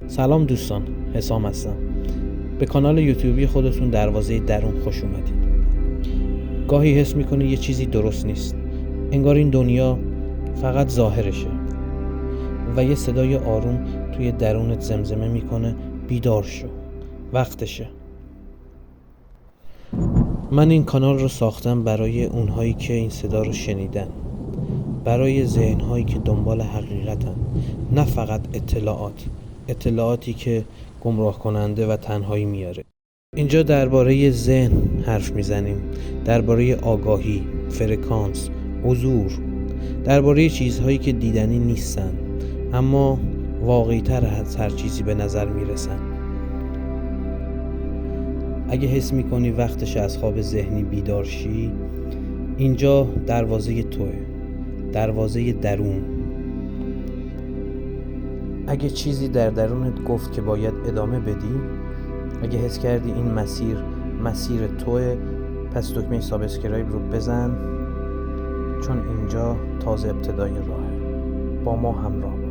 سلام دوستان، حسام هستم. به کانال یوتیوبی خودتون دروازه درون خوش اومدید. گاهی حس میکنی یه چیزی درست نیست، انگار این دنیا فقط ظاهرشه و یه صدای آروم توی درونت زمزمه میکنه بیدار شو، وقتشه. من این کانال رو ساختم برای اونهایی که این صدا رو شنیدن، برای ذهنهایی که دنبال حقیقتن، نه فقط اطلاعاتی که گمراه کننده و تنهایی میاره. اینجا درباره ذهن حرف میزنیم، درباره آگاهی، فرکانس، حضور، درباره چیزهایی که دیدنی نیستن اما واقعی تر از هر چیزی به نظر میرسن. اگه حس میکنی وقتش از خواب ذهنی بیدار شی، اینجا دروازه توه، دروازه درون. اگه چیزی در درونت گفت که باید ادامه بدی، اگه حس کردی این مسیر توه، پس دکمه سابسکرایب رو بزن، چون اینجا تازه ابتدای راهه. با ما همراه باش.